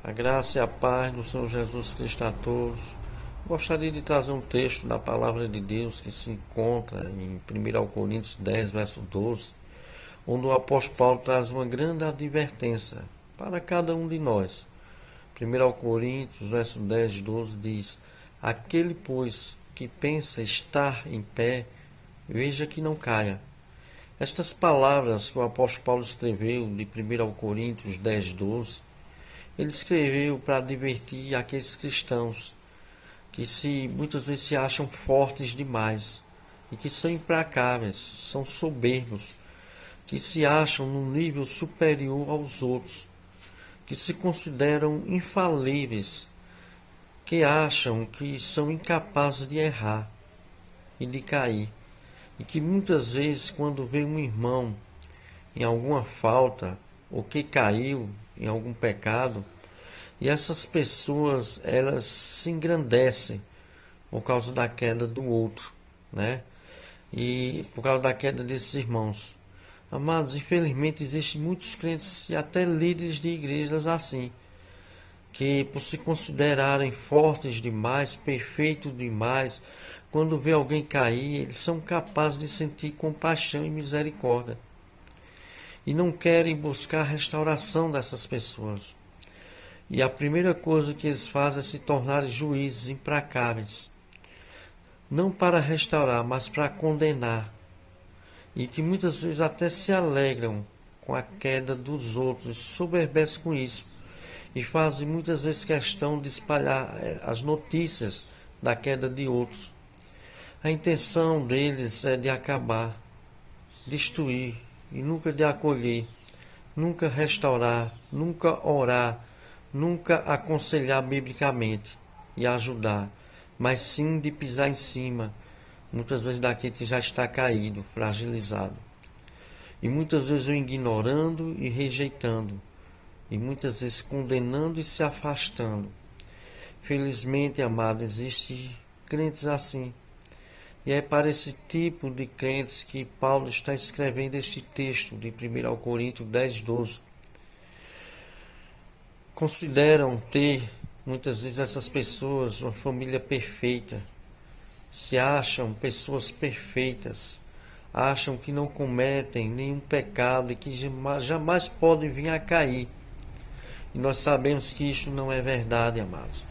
A graça e a paz do Senhor Jesus Cristo a todos. Gostaria de trazer um texto da palavra de Deus que se encontra em 1 Coríntios 10, verso 12, onde o apóstolo Paulo traz uma grande advertência para cada um de nós. 1 Coríntios, verso 10, 12 diz: Aquele, pois, que pensa estar em pé, veja que não caia. Estas palavras que o apóstolo Paulo escreveu de 1 Coríntios 10, 12, ele escreveu para advertir aqueles cristãos que muitas vezes se acham fortes demais e que são implacáveis, são soberbos, que se acham num nível superior aos outros, que se consideram infalíveis, que acham que são incapazes de errar e de cair, e que muitas vezes quando vê um irmão em alguma falta ou que caiu em algum pecado, e essas pessoas elas se engrandecem por causa da queda do outro, né? E por causa da queda desses irmãos. Amados, infelizmente existem muitos crentes e até líderes de igrejas assim, que por se considerarem fortes demais, perfeitos demais, quando vê alguém cair, eles são capazes de sentir compaixão e misericórdia. E não querem buscar a restauração dessas pessoas. E a primeira coisa que eles fazem é se tornarem juízes implacáveis. Não para restaurar, mas para condenar. E que muitas vezes até se alegram com a queda dos outros, e se soberbecem com isso. E fazem muitas vezes questão de espalhar as notícias da queda de outros. A intenção deles é de acabar, destruir e nunca de acolher, nunca restaurar, nunca orar, nunca aconselhar biblicamente e ajudar, mas sim de pisar em cima, muitas vezes daquele que já está caído, fragilizado. E muitas vezes o ignorando e rejeitando, e muitas vezes condenando e se afastando. Felizmente, amado, existem crentes assim. E é para esse tipo de crentes que Paulo está escrevendo este texto de 1 Coríntios 10, 12. Consideram ter, muitas vezes, essas pessoas uma família perfeita, se acham pessoas perfeitas, acham que não cometem nenhum pecado e que jamais podem vir a cair. E nós sabemos que isso não é verdade, amados.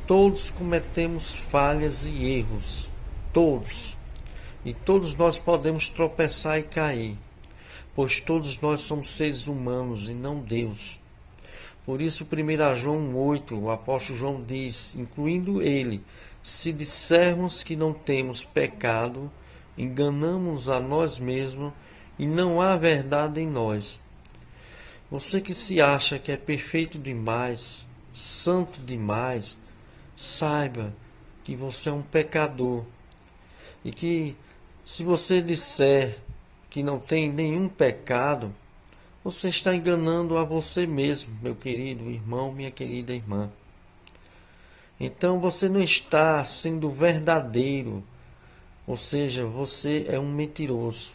Todos cometemos falhas e erros, todos. E todos nós podemos tropeçar e cair, pois todos nós somos seres humanos e não Deus. Por isso, 1 João 8, o apóstolo João diz, incluindo ele: se dissermos que não temos pecado, enganamos a nós mesmos e não há verdade em nós. Você que se acha que é perfeito demais, santo demais, saiba que você é um pecador. E que se você disser que não tem nenhum pecado, você está enganando a você mesmo, meu querido irmão, minha querida irmã. Então você não está sendo verdadeiro, ou seja, você é um mentiroso.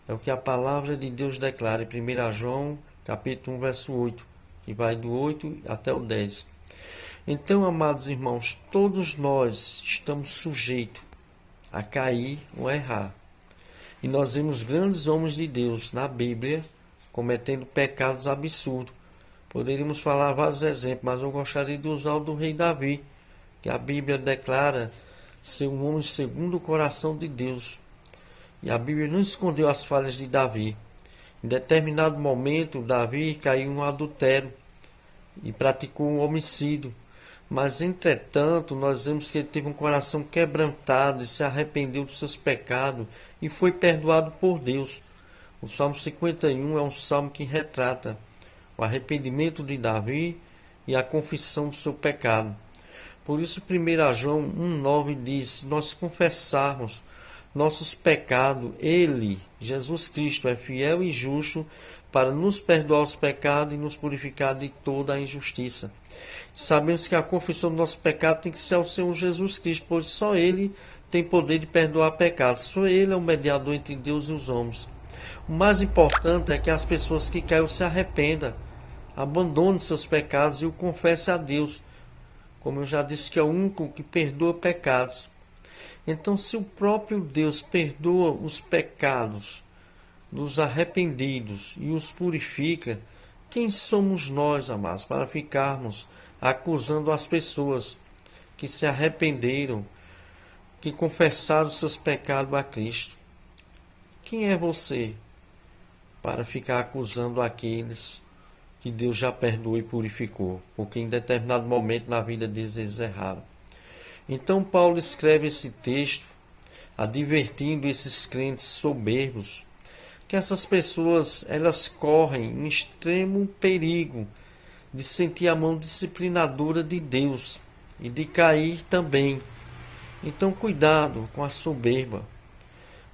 É o que a palavra de Deus declara em 1 João, capítulo 1, verso 8, que vai do 8 até o 10. Então, amados irmãos, todos nós estamos sujeitos a cair ou a errar. E nós vemos grandes homens de Deus na Bíblia cometendo pecados absurdos. Poderíamos falar vários exemplos, mas eu gostaria de usar o do rei Davi, que a Bíblia declara ser um homem segundo o coração de Deus. E a Bíblia não escondeu as falhas de Davi. Em determinado momento, Davi caiu em um adultério e praticou um homicídio. Mas, entretanto, nós vemos que ele teve um coração quebrantado e se arrependeu dos seus pecados e foi perdoado por Deus. O Salmo 51 é um salmo que retrata o arrependimento de Davi e a confissão do seu pecado. Por isso, 1 João 1,9 diz: se nós confessarmos nossos pecados, Ele, Jesus Cristo, é fiel e justo para nos perdoar os pecados e nos purificar de toda a injustiça. Sabemos que a confissão do nosso pecado tem que ser ao Senhor Jesus Cristo, pois só Ele tem poder de perdoar pecados. Só Ele é o mediador entre Deus e os homens. O mais importante é que as pessoas que caíram se arrependam, abandone seus pecados e o confesse a Deus. Como eu já disse, que é o único que perdoa pecados. Então, se o próprio Deus perdoa os pecados dos arrependidos e os purifica, quem somos nós, amados, para ficarmos acusando as pessoas que se arrependeram, que confessaram seus pecados a Cristo? Quem é você para ficar acusando aqueles que Deus já perdoou e purificou, porque em determinado momento na vida deles eles erraram? Então Paulo escreve esse texto advertindo esses crentes soberbos que essas pessoas elas correm um extremo perigo de sentir a mão disciplinadora de Deus e de cair também. Então cuidado com a soberba.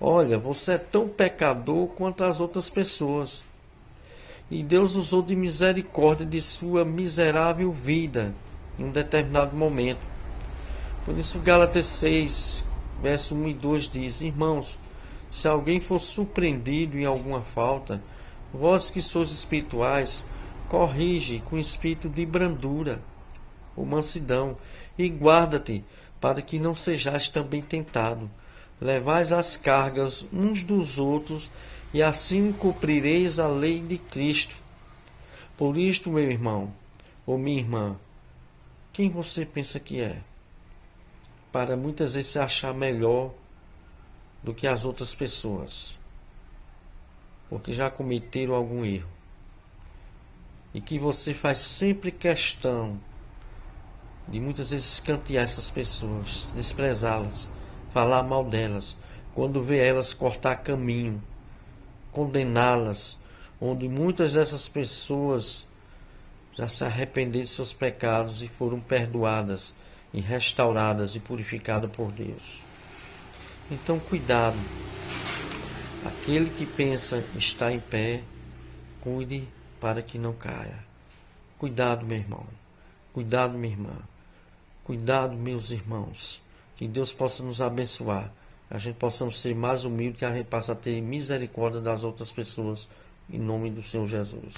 Olha, você é tão pecador quanto as outras pessoas. E Deus usou de misericórdia de sua miserável vida em um determinado momento. Por isso Gálatas 6, verso 1 e 2 diz: Irmãos, se alguém for surpreendido em alguma falta, vós que sois espirituais, corrige com espírito de brandura ou mansidão, e guarda-te, para que não sejais também tentado. Levais as cargas uns dos outros, e assim cumprireis a lei de Cristo. Por isto, meu irmão, ou minha irmã, quem você pensa que é? Para muitas vezes se achar melhor do que as outras pessoas, porque já cometeram algum erro, e que você faz sempre questão de muitas vezes escantear essas pessoas, desprezá-las, falar mal delas, quando vê elas cortar caminho, condená-las, onde muitas dessas pessoas já se arrependeram de seus pecados e foram perdoadas, e restauradas e purificadas por Deus. Então cuidado, aquele que pensa estar em pé, cuide para que não caia. Cuidado, meu irmão, cuidado, minha irmã, cuidado, meus irmãos, que Deus possa nos abençoar, a gente possa ser mais humilde, que a gente possa ter misericórdia das outras pessoas, em nome do Senhor Jesus.